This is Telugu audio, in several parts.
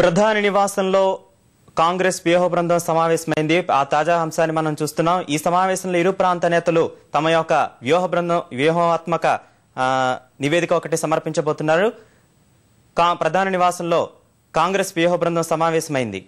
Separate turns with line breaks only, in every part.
ప్రధాని నివాసంలో కాంగ్రెస్ వ్యూహ బృందం సమావేశమైంది. ఆ తాజా అంశాన్ని మనం చూస్తున్నాం. ఈ సమావేశంలో ఇరు ప్రాంత నేతలు తమ యొక్క వ్యూహాత్మక నివేదిక ఒకటి సమర్పించబోతున్నారు. ప్రధాని నివాసంలో కాంగ్రెస్ వ్యూహ బృందం సమావేశమైంది.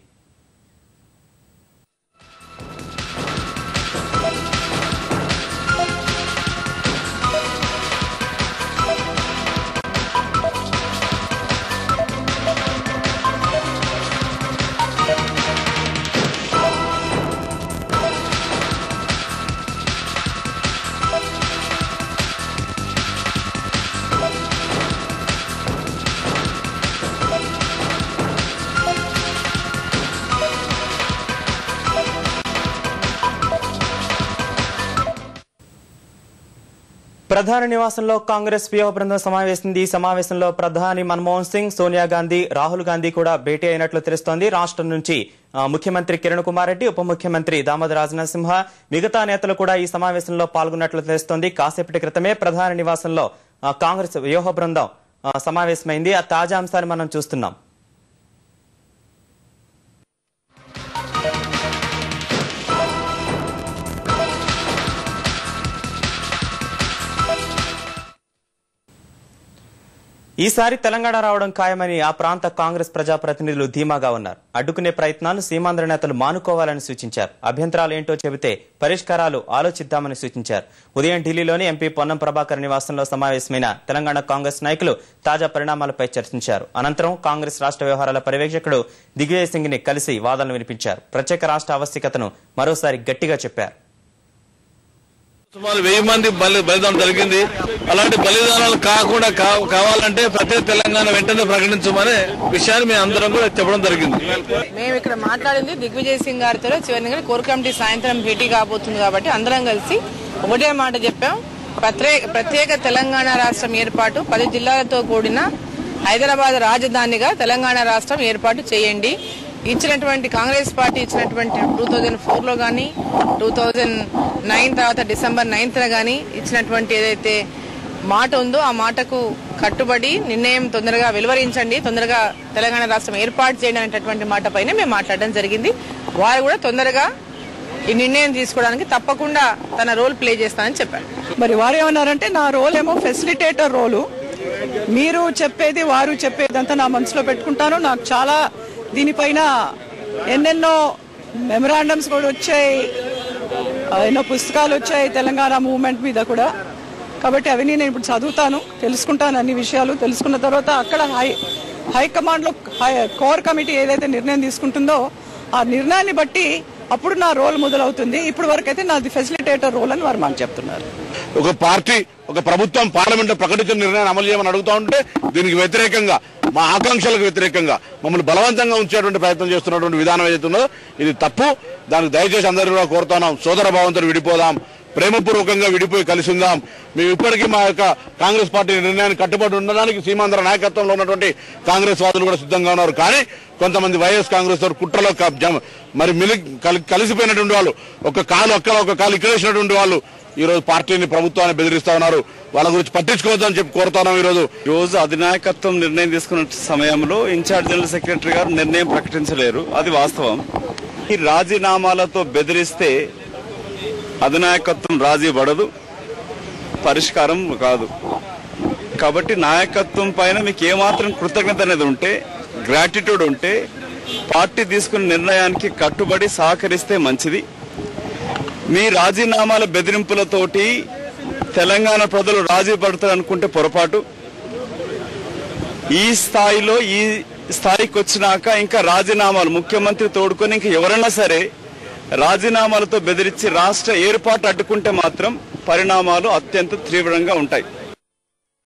ప్రధాని నివాసంలో కాంగ్రెస్ వ్యూహ బృందం సమావేశింది. ఈ సమావేశంలో ప్రధాని మన్మోహన్ సింగ్, సోనియా గాంధీ, రాహుల్ గాంధీ కూడా భేటీ అయినట్లు తెలుస్తోంది. రాష్ట్రం నుంచి ముఖ్యమంత్రి కిరణ్ కుమార్ రెడ్డి, ఉప ముఖ్యమంత్రి దామోదర్ రాజనరసింహ, మిగతా నేతలు కూడా ఈ సమావేశంలో పాల్గొన్నట్లు తెలుస్తోంది. కాసేపటి క్రితమే ప్రధాని నివాసంలో కాంగ్రెస్ వ్యూహ బృందం సమావేశమైంది. ఆ తాజా అంశాన్ని మనం చూస్తున్నాం. ఈసారి తెలంగాణ రావడం ఖాయమని ఆ ప్రాంత కాంగ్రెస్ ప్రజాప్రతినిధులు ధీమాగా ఉన్నారు. అడ్డుకునే ప్రయత్నాలు సీమాంధ్ర నేతలు మానుకోవాలని సూచించారు. అభ్యంతరాలు ఏంటో చెబితే పరిష్కారాలు ఆలోచిద్దామని సూచించారు. ఉదయం ఢిల్లీలోని ఎంపీ పొన్నం ప్రభాకర్ నివాసంలో సమావేశమైన తెలంగాణ కాంగ్రెస్ నాయకులు తాజా పరిణామాలపై చర్చించారు. అనంతరం కాంగ్రెస్ రాష్ట్ర వ్యవహారాల పర్యవేక్షకుడు దిగ్విజయ్ సింగ్ ని కలిసి వాదనలు వినిపించారు. ప్రత్యేక రాష్ట్ర ఆవశ్యకతను మరోసారి గట్టిగా చెప్పారు.
సుమారు 1000 మంది బలిదానం జరిగింది. అలాంటి బలిదానాలు కాకుండా కావాలంటే ప్రత్యేక తెలంగాణ వెంటనే ప్రకటించమనే విషయాన్ని మేము అందరం కూడా చెప్పడం జరిగింది.
మేము ఇక్కడ మాట్లాడింది దిగ్విజయ్ సింగ్ గారితో చివరి కోర్ కమిటీ సాయంత్రం భేటీ కాబోతుంది కాబట్టి అందరం కలిసి ఒకటే మాట చెప్పాం. ప్రత్యేక తెలంగాణ రాష్ట్రం ఏర్పాటు 10 జిల్లాలతో కూడిన హైదరాబాద్ రాజధానిగా తెలంగాణ రాష్ట్రం ఏర్పాటు చేయండి. ఇచ్చినటువంటి కాంగ్రెస్ పార్టీ ఇచ్చినటువంటి 2004లో గానీ 2009 తర్వాత December 9th గానీ ఇచ్చినటువంటి ఏదైతే మాట ఉందో ఆ మాటకు కట్టుబడి నిర్ణయం తొందరగా వెలువరించండి, తొందరగా తెలంగాణ రాష్ట్రం ఏర్పాటు చేయండి అనేటటువంటి మాట పైన మేము మాట్లాడడం జరిగింది. వారు కూడా తొందరగా ఈ నిర్ణయం తీసుకోవడానికి తప్పకుండా తన రోల్ ప్లే చేస్తానని చెప్పారు.
మరి వారు ఏమన్నారంటే నా రోల్ ఏమో ఫెసిలిటేటర్ రోలు, మీరు చెప్పేది వారు చెప్పేది అంతా నా మనసులో పెట్టుకుంటాను. నాకు చాలా దీనిపైన ఎన్నెన్నో మెమరాండమ్స్ కూడా వచ్చాయి, ఎన్నో పుస్తకాలు వచ్చాయి తెలంగాణ మూవ్మెంట్ మీద కూడా. కాబట్టి అవన్నీ నేను ఇప్పుడు చదువుతాను, తెలుసుకుంటాను. అన్ని విషయాలు తెలుసుకున్న తర్వాత అక్కడ హైకమాండ్లో కోర్ కమిటీ ఏదైతే నిర్ణయం తీసుకుంటుందో ఆ నిర్ణయాన్ని బట్టి అప్పుడు నా రోల్ మొదలవుతుంది. ఇప్పుడు వరకు అయితే నాది ఫెసిలిటేటర్ రోల్ అని వారు మాకు చెప్తున్నారు.
ఒక పార్టీ, ఒక ప్రభుత్వం పార్లమెంట్ లో ప్రకటించిన నిర్ణయాన్ని అమలు చేయమని అడుగుతా ఉంటే దీనికి వ్యతిరేకంగా, మా ఆకాంక్షలకు వ్యతిరేకంగా మమ్మల్ని బలవంతంగా ఉంచేటువంటి ప్రయత్నం చేస్తున్నటువంటి విధానం ఏదైతుందో ఇది తప్పు. దానికి దయచేసి అందరూ కూడా కోరుతున్నాం, సోదర భావంతో విడిపోదాం, ప్రేమపూర్వకంగా విడిపోయి కలిసి ఉందాం. మేము ఇప్పటికీ మా యొక్క కాంగ్రెస్ పార్టీ నిర్ణయాన్ని కట్టుబడి ఉండడానికి సీమాంధ్ర నాయకత్వంలో ఉన్నటువంటి కాంగ్రెస్ వాదులు కూడా సిద్ధంగా ఉన్నారు. కానీ కొంతమంది వైఎస్ కాంగ్రెస్ కుట్రలో మరి కలిసిపోయినటువంటి వాళ్ళు, ఒక కాలు అక్కడ ఒక కాలు ఇక్కడ వేసినటువంటి వాళ్ళు ఈ రోజు పార్టీని, ప్రభుత్వాన్ని బెదిరిస్తా ఉన్నారు. వాళ్ళ గురించి పట్టించుకోవద్దని చెప్పి కోరుతున్నాం. ఈ రోజు
అధినాయకత్వం నిర్ణయం తీసుకున్న సమయంలో ఇన్ఛార్జ్ జనరల్ సెక్రటరీ గారు నిర్ణయం ప్రకటించలేరు, అది వాస్తవం. ఈ రాజీనామాలతో బెదిరిస్తే అధినాయకత్వం రాజీ పడదు, పరిష్కారం కాదు. కాబట్టి నాయకత్వం పైన మీకు ఏమాత్రం కృతజ్ఞత అనేది ఉంటే, గ్రాటిట్యూడ్ ఉంటే పార్టీ తీసుకున్న నిర్ణయానికి కట్టుబడి సహకరిస్తే మంచిది. మీ రాజీనామాల బెదిరింపులతోటి తెలంగాణ ప్రజలు రాజీ పడతారు అనుకుంటే పొరపాటు. ఈ స్థాయికి వచ్చినాక ఇంకా రాజీనామాలు, ముఖ్యమంత్రి తోడుకొని ఇంకా ఎవరైనా సరే రాజీనామాలతో బెదిరించి రాష్ట్ర ఏర్పాటు అడ్డుకుంటే మాత్రం పరిణామాలు అత్యంత తీవ్రంగా ఉంటాయి.